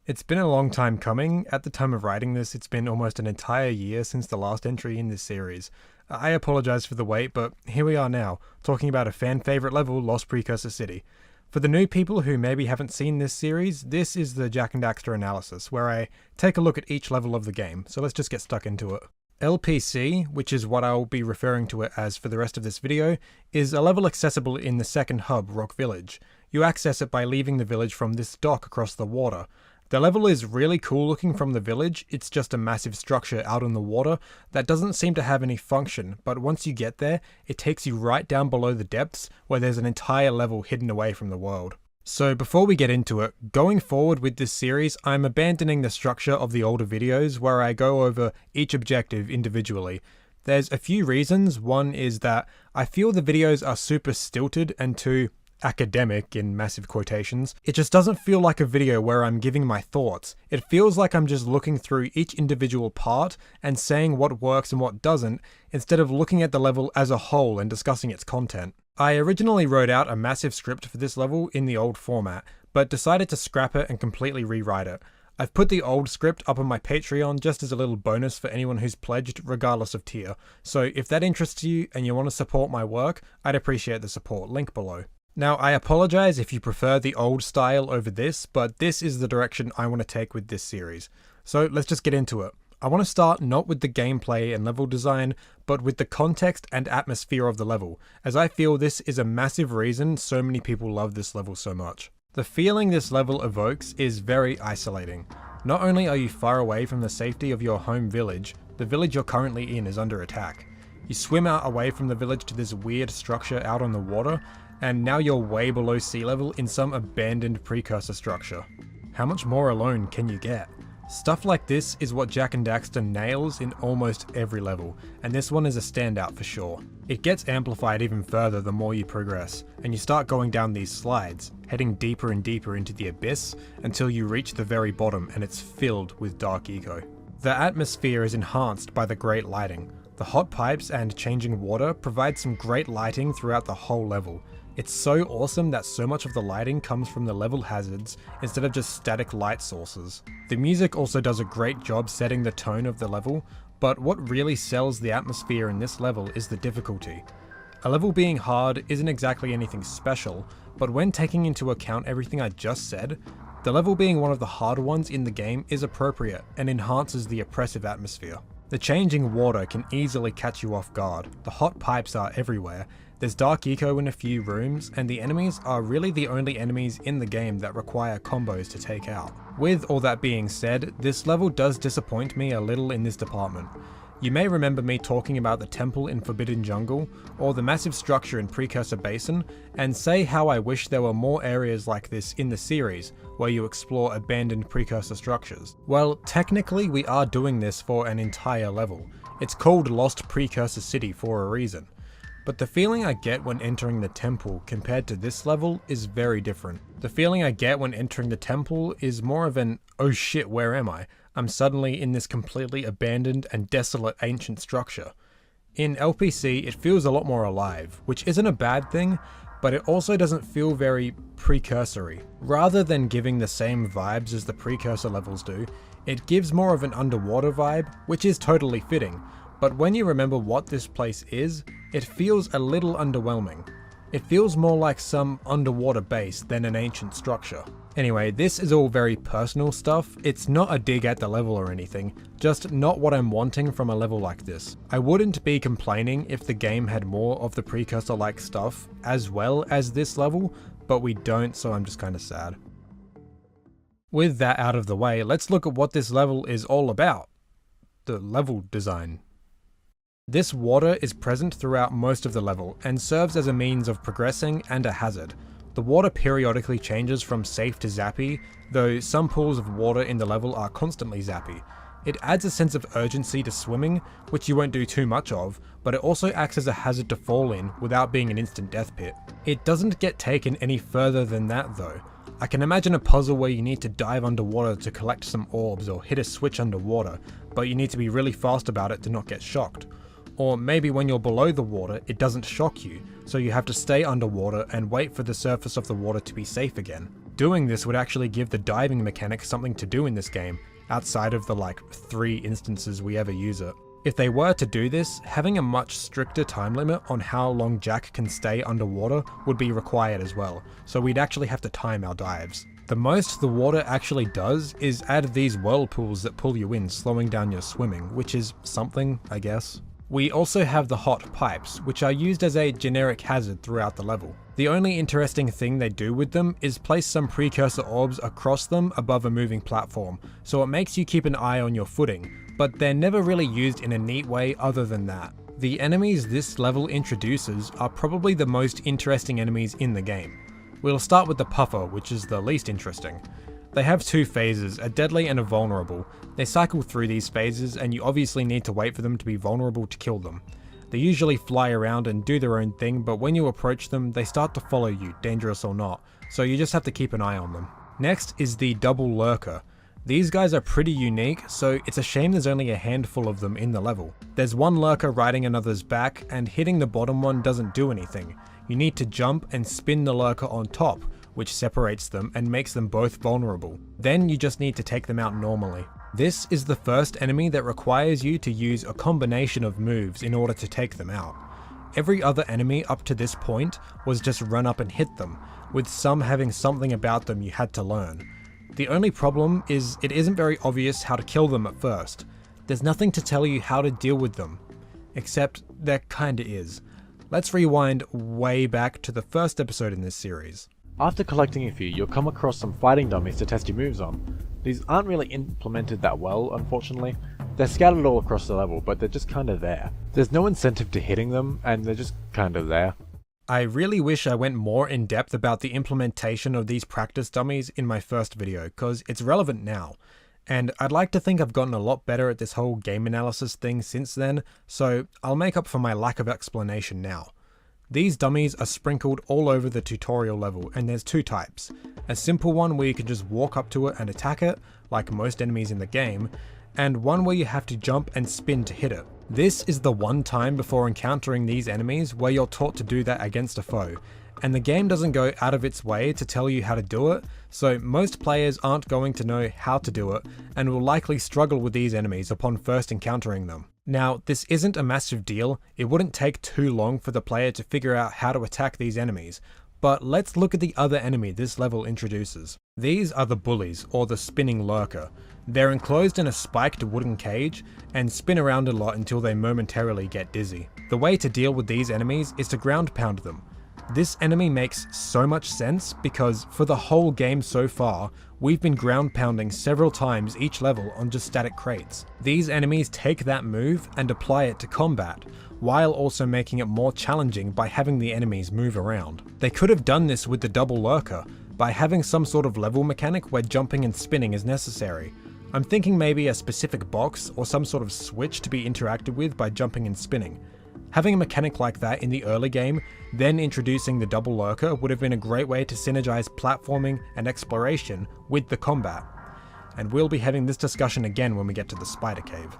It's been a long time coming. At the time of writing this, it's been almost an entire year since the last entry in this series. I apologise for the wait, but here we are now, talking about a fan favourite level, Lost Precursor City. For the new people who maybe haven't seen this series, this is the Jak and Daxter analysis, where I take a look at each level of the game, so let's just get stuck into it. LPC, which is what I'll be referring to it as for the rest of this video, is a level accessible in the second hub, Rock Village. You access it by leaving the village from this dock across the water. The level is really cool looking from the village. It's just a massive structure out in the water that doesn't seem to have any function, but once you get there, it takes you right down below the depths where there's an entire level hidden away from the world. So before we get into it, going forward with this series, I'm abandoning the structure of the older videos where I go over each objective individually. There's a few reasons. One is that I feel the videos are super stilted, and two, academic in massive quotations. It just doesn't feel like a video where I'm giving my thoughts. It feels like I'm just looking through each individual part and saying what works and what doesn't, instead of looking at the level as a whole and discussing its content. I originally wrote out a massive script for this level in the old format, but decided to scrap it and completely rewrite it. I've put the old script up on my Patreon just as a little bonus for anyone who's pledged regardless of tier, so if that interests you and you want to support my work, I'd appreciate the support, link below. Now, I apologise if you prefer the old style over this, but this is the direction I want to take with this series. So let's just get into it. I want to start not with the gameplay and level design, but with the context and atmosphere of the level, as I feel this is a massive reason so many people love this level so much. The feeling this level evokes is very isolating. Not only are you far away from the safety of your home village, the village you're currently in is under attack. You swim out away from the village to this weird structure out on the water, and now you're way below sea level in some abandoned precursor structure. How much more alone can you get? Stuff like this is what Jak and Daxter nails in almost every level, and this one is a standout for sure. It gets amplified even further the more you progress, and you start going down these slides, heading deeper and deeper into the abyss until you reach the very bottom and it's filled with dark eco. The atmosphere is enhanced by the great lighting. The hot pipes and changing water provide some great lighting throughout the whole level. It's so awesome that so much of the lighting comes from the level hazards instead of just static light sources. The music also does a great job setting the tone of the level, but what really sells the atmosphere in this level is the difficulty. A level being hard isn't exactly anything special, but when taking into account everything I just said, the level being one of the harder ones in the game is appropriate and enhances the oppressive atmosphere. The changing water can easily catch you off guard, the hot pipes are everywhere, there's dark eco in a few rooms, and the enemies are really the only enemies in the game that require combos to take out. With all that being said, this level does disappoint me a little in this department. You may remember me talking about the temple in Forbidden Jungle, or the massive structure in Precursor Basin, and say how I wish there were more areas like this in the series, where you explore abandoned precursor structures. Well, technically we are doing this for an entire level. It's called Lost Precursor City for a reason. But the feeling I get when entering the temple compared to this level is very different. The feeling I get when entering the temple is more of an, oh shit, where am I? I'm suddenly in this completely abandoned and desolate ancient structure. In LPC, it feels a lot more alive, which isn't a bad thing, but it also doesn't feel very precursory. Rather than giving the same vibes as the precursor levels do, it gives more of an underwater vibe, which is totally fitting. But when you remember what this place is, it feels a little underwhelming. It feels more like some underwater base than an ancient structure. Anyway, this is all very personal stuff. It's not a dig at the level or anything, just not what I'm wanting from a level like this. I wouldn't be complaining if the game had more of the precursor-like stuff as well as this level, but we don't, so I'm just kinda sad. With that out of the way, let's look at what this level is all about. The level design. This water is present throughout most of the level and serves as a means of progressing and a hazard. The water periodically changes from safe to zappy, though some pools of water in the level are constantly zappy. It adds a sense of urgency to swimming, which you won't do too much of, but it also acts as a hazard to fall in without being an instant death pit. It doesn't get taken any further than that though. I can imagine a puzzle where you need to dive underwater to collect some orbs or hit a switch underwater, but you need to be really fast about it to not get shocked. Or maybe when you're below the water, it doesn't shock you, so you have to stay underwater and wait for the surface of the water to be safe again. Doing this would actually give the diving mechanic something to do in this game, outside of the like 3 instances we ever use it. If they were to do this, having a much stricter time limit on how long Jak can stay underwater would be required as well, so we'd actually have to time our dives. The most the water actually does is add these whirlpools that pull you in, slowing down your swimming, which is something, I guess. We also have the hot pipes, which are used as a generic hazard throughout the level. The only interesting thing they do with them is place some precursor orbs across them above a moving platform, so it makes you keep an eye on your footing, but they're never really used in a neat way other than that. The enemies this level introduces are probably the most interesting enemies in the game. We'll start with the Puffer, which is the least interesting. They have 2 phases, a deadly and a vulnerable. They cycle through these phases and you obviously need to wait for them to be vulnerable to kill them. They usually fly around and do their own thing, but when you approach them, they start to follow you, dangerous or not, so you just have to keep an eye on them. Next is the double Lurker. These guys are pretty unique, so it's a shame there's only a handful of them in the level. There's one Lurker riding another's back, and hitting the bottom one doesn't do anything. You need to jump and spin the Lurker on top, which separates them and makes them both vulnerable. Then you just need to take them out normally. This is the first enemy that requires you to use a combination of moves in order to take them out. Every other enemy up to this point was just run up and hit them, with some having something about them you had to learn. The only problem is it isn't very obvious how to kill them at first. There's nothing to tell you how to deal with them. Except there kinda is. Let's rewind way back to the first episode in this series. After collecting a few, you'll come across some fighting dummies to test your moves on. These aren't really implemented that well, unfortunately. They're scattered all across the level, but they're just kinda there. There's no incentive to hitting them, and they're just kinda there. I really wish I went more in depth about the implementation of these practice dummies in my first video, because it's relevant now. And I'd like to think I've gotten a lot better at this whole game analysis thing since then, so I'll make up for my lack of explanation now. These dummies are sprinkled all over the tutorial level, and there's 2 types. A simple one where you can just walk up to it and attack it, like most enemies in the game, and one where you have to jump and spin to hit it. This is the one time before encountering these enemies where you're taught to do that against a foe, and the game doesn't go out of its way to tell you how to do it, so most players aren't going to know how to do it, and will likely struggle with these enemies upon first encountering them. Now, this isn't a massive deal, it wouldn't take too long for the player to figure out how to attack these enemies, but let's look at the other enemy this level introduces. These are the Bullies, or the spinning Lurker. They're enclosed in a spiked wooden cage, and spin around a lot until they momentarily get dizzy. The way to deal with these enemies is to ground pound them. This enemy makes so much sense because for the whole game so far, we've been ground pounding several times each level on just static crates. These enemies take that move and apply it to combat, while also making it more challenging by having the enemies move around. They could have done this with the double Lurker, by having some sort of level mechanic where jumping and spinning is necessary. I'm thinking maybe a specific box or some sort of switch to be interacted with by jumping and spinning. Having a mechanic like that in the early game, then introducing the double Lurker would have been a great way to synergize platforming and exploration with the combat. And we'll be having this discussion again when we get to the spider cave.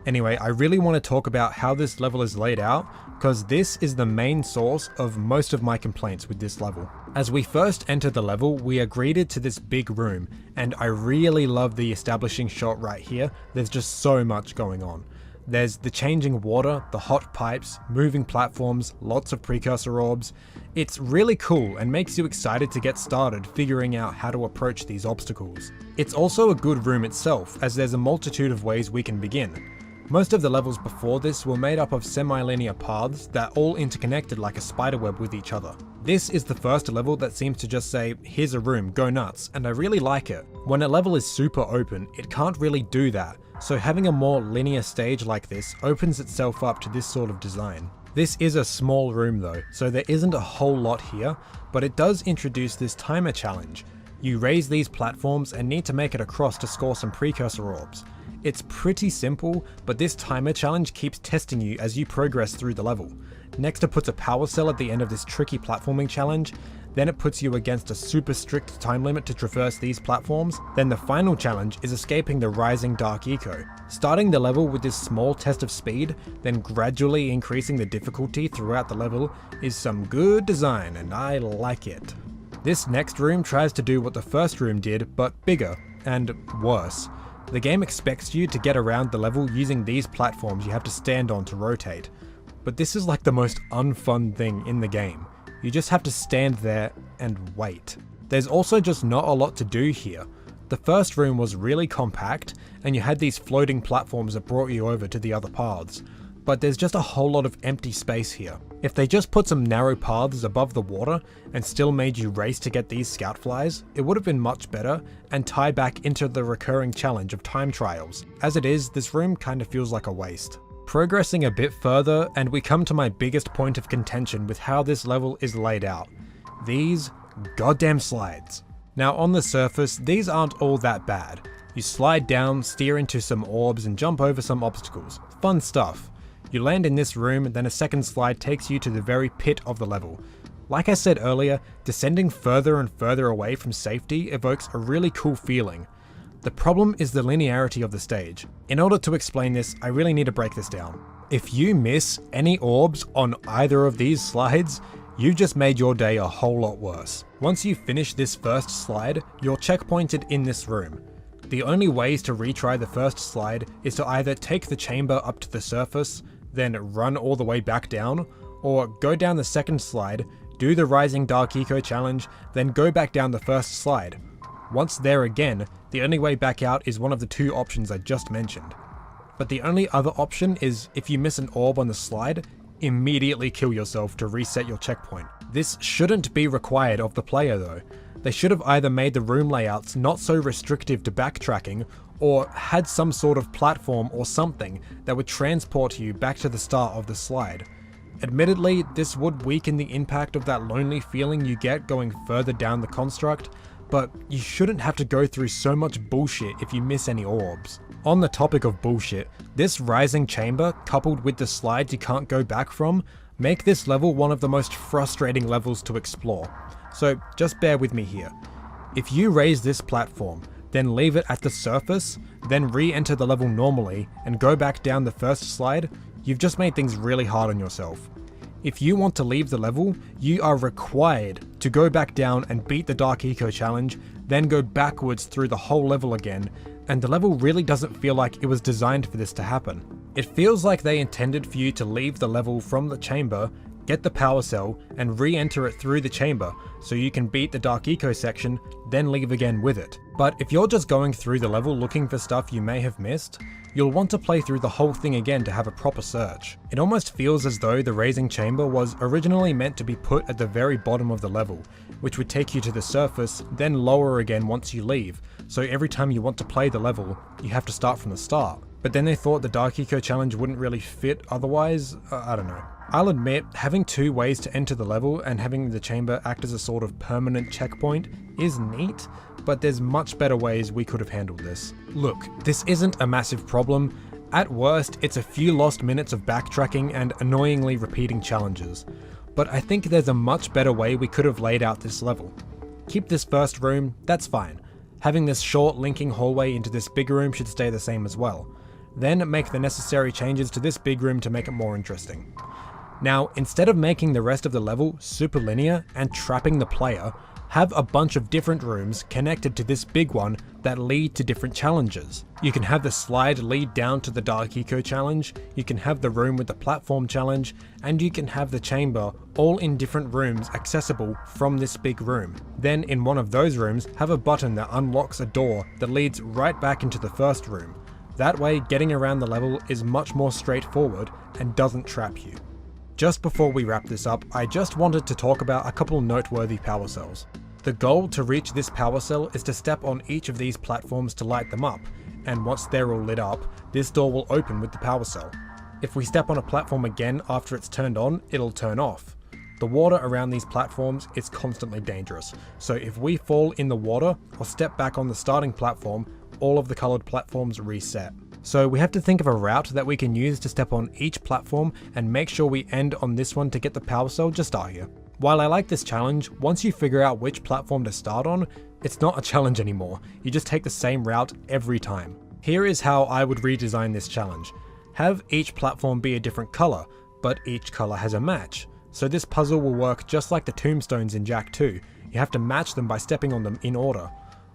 Anyway, I really want to talk about how this level is laid out, because this is the main source of most of my complaints with this level. As we first enter the level, we are greeted to this big room, and I really love the establishing shot right here. There's just so much going on. There's the changing water, the hot pipes, moving platforms, lots of precursor orbs. It's really cool and makes you excited to get started figuring out how to approach these obstacles. It's also a good room itself, as there's a multitude of ways we can begin. Most of the levels before this were made up of semi-linear paths that all interconnected like a spiderweb with each other. This is the first level that seems to just say, here's a room, go nuts, and I really like it. When a level is super open, it can't really do that, so having a more linear stage like this opens itself up to this sort of design. This is a small room though, so there isn't a whole lot here, but it does introduce this timer challenge. You raise these platforms and need to make it across to score some precursor orbs. It's pretty simple, but this timer challenge keeps testing you as you progress through the level. Next it puts a power cell at the end of this tricky platforming challenge, then it puts you against a super strict time limit to traverse these platforms, then the final challenge is escaping the rising dark eco. Starting the level with this small test of speed, then gradually increasing the difficulty throughout the level is some good design and I like it. This next room tries to do what the first room did, but bigger, and worse. The game expects you to get around the level using these platforms you have to stand on to rotate. But this is like the most unfun thing in the game. You just have to stand there and wait. There's also just not a lot to do here. The first room was really compact, and you had these floating platforms that brought you over to the other paths. But there's just a whole lot of empty space here. If they just put some narrow paths above the water and still made you race to get these scout flies, it would have been much better and tie back into the recurring challenge of time trials. As it is, this room kind of feels like a waste. Progressing a bit further, and we come to my biggest point of contention with how this level is laid out. These goddamn slides. Now on the surface, these aren't all that bad. You slide down, steer into some orbs and jump over some obstacles. Fun stuff. You land in this room, and then a second slide takes you to the very pit of the level. Like I said earlier, descending further and further away from safety evokes a really cool feeling. The problem is the linearity of the stage. In order to explain this, I really need to break this down. If you miss any orbs on either of these slides, you've just made your day a whole lot worse. Once you finish this first slide, you're checkpointed in this room. The only ways to retry the first slide is to either take the chamber up to the surface, then run all the way back down, or go down the second slide, do the Rising Dark Eco challenge, then go back down the first slide. Once there again, the only way back out is one of the two options I just mentioned. But the only other option is, if you miss an orb on the slide, immediately kill yourself to reset your checkpoint. This shouldn't be required of the player though. They should have either made the room layouts not so restrictive to backtracking, or had some sort of platform or something that would transport you back to the start of the slide. Admittedly, this would weaken the impact of that lonely feeling you get going further down the construct, but you shouldn't have to go through so much bullshit if you miss any orbs. On the topic of bullshit, this rising chamber, coupled with the slides you can't go back from, make this level one of the most frustrating levels to explore. So just bear with me here. If you raise this platform, then leave it at the surface, then re-enter the level normally, and go back down the first slide, you've just made things really hard on yourself. If you want to leave the level, you are required to go back down and beat the Dark Eco challenge, then go backwards through the whole level again, and the level really doesn't feel like it was designed for this to happen. It feels like they intended for you to leave the level from the chamber, get the power cell, and re-enter it through the chamber, so you can beat the Dark Eco section, then leave again with it. But if you're just going through the level looking for stuff you may have missed, you'll want to play through the whole thing again to have a proper search. It almost feels as though the raising chamber was originally meant to be put at the very bottom of the level, which would take you to the surface, then lower again once you leave, so every time you want to play the level, you have to start from the start. But then they thought the Dark Eco challenge wouldn't really fit otherwise. I don't know. I'll admit, having two ways to enter the level and having the chamber act as a sort of permanent checkpoint is neat, but there's much better ways we could have handled this. Look, this isn't a massive problem. At worst, it's a few lost minutes of backtracking and annoyingly repeating challenges. But I think there's a much better way we could have laid out this level. Keep this first room, that's fine. Having this short linking hallway into this big room should stay the same as well. Then make the necessary changes to this big room to make it more interesting. Now, instead of making the rest of the level super linear and trapping the player, have a bunch of different rooms connected to this big one that lead to different challenges. You can have the slide lead down to the Dark Eco challenge, you can have the room with the platform challenge, and you can have the chamber all in different rooms accessible from this big room. Then in one of those rooms, have a button that unlocks a door that leads right back into the first room. That way, getting around the level is much more straightforward and doesn't trap you. Just before we wrap this up, I just wanted to talk about a couple noteworthy power cells. The goal to reach this power cell is to step on each of these platforms to light them up, and once they're all lit up, this door will open with the power cell. If we step on a platform again after it's turned on, it'll turn off. The water around these platforms is constantly dangerous, so if we fall in the water or step back on the starting platform, all of the coloured platforms reset. So we have to think of a route that we can use to step on each platform and make sure we end on this one to get the power cell. Just start here. While I like this challenge, once you figure out which platform to start on, it's not a challenge anymore. You just take the same route every time. Here is how I would redesign this challenge. Have each platform be a different colour, but each colour has a match. So this puzzle will work just like the tombstones in Jak 2. You have to match them by stepping on them in order.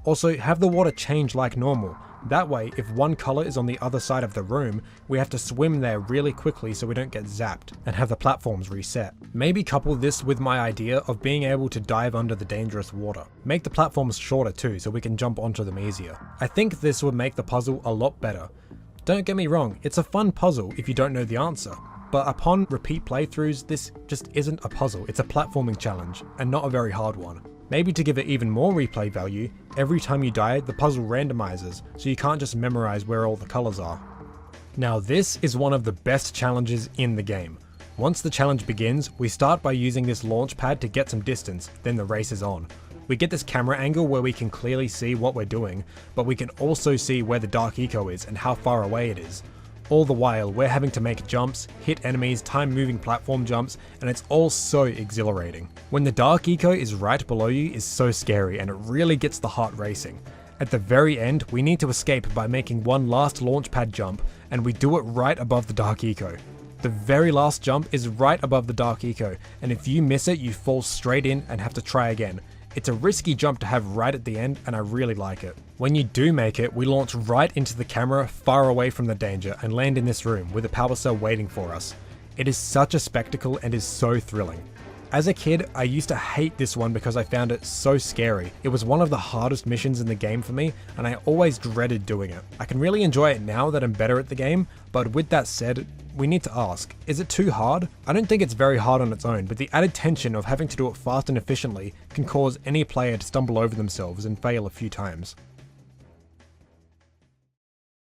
Also, have the water change like normal. That way, if one colour is on the other side of the room, we have to swim there really quickly so we don't get zapped, and have the platforms reset. Maybe couple this with my idea of being able to dive under the dangerous water. Make the platforms shorter too, so we can jump onto them easier. I think this would make the puzzle a lot better. Don't get me wrong, it's a fun puzzle if you don't know the answer, but upon repeat playthroughs, this just isn't a puzzle, it's a platforming challenge, and not a very hard one. Maybe to give it even more replay value, every time you die, the puzzle randomizes, so you can't just memorize where all the colors are. Now this is one of the best challenges in the game. Once the challenge begins, we start by using this launch pad to get some distance, then the race is on. We get this camera angle where we can clearly see what we're doing, but we can also see where the dark eco is and how far away it is. All the while, we're having to make jumps, hit enemies, time moving platform jumps, and it's all so exhilarating. When the dark eco is right below you is so scary and it really gets the heart racing. At the very end, we need to escape by making one last launch pad jump, and we do it right above the dark eco. The very last jump is right above the dark eco, and if you miss it, you fall straight in and have to try again. It's a risky jump to have right at the end, and I really like it. When you do make it, we launch right into the camera far away from the danger and land in this room with a power cell waiting for us. It is such a spectacle and is so thrilling. As a kid, I used to hate this one because I found it so scary. It was one of the hardest missions in the game for me, and I always dreaded doing it. I can really enjoy it now that I'm better at the game, but with that said, we need to ask, is it too hard? I don't think it's very hard on its own, but the added tension of having to do it fast and efficiently can cause any player to stumble over themselves and fail a few times.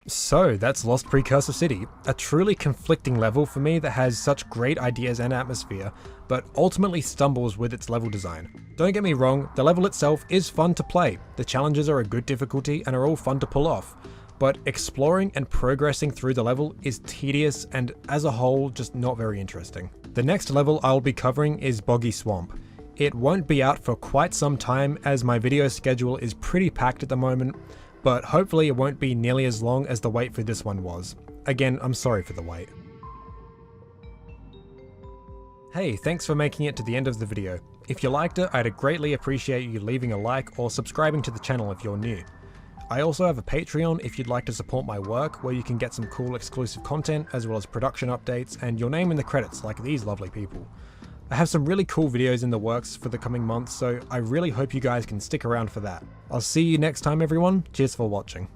So that's Lost Precursor City, a truly conflicting level for me that has such great ideas and atmosphere, but ultimately stumbles with its level design. Don't get me wrong, the level itself is fun to play, the challenges are a good difficulty and are all fun to pull off, but exploring and progressing through the level is tedious and as a whole just not very interesting. The next level I'll be covering is Boggy Swamp. It won't be out for quite some time as my video schedule is pretty packed at the moment, but hopefully it won't be nearly as long as the wait for this one was. Again, I'm sorry for the wait. Hey, thanks for making it to the end of the video. If you liked it, I'd greatly appreciate you leaving a like or subscribing to the channel if you're new. I also have a Patreon if you'd like to support my work, where you can get some cool exclusive content as well as production updates and your name in the credits like these lovely people. I have some really cool videos in the works for the coming months, so I really hope you guys can stick around for that. I'll see you next time everyone, cheers for watching.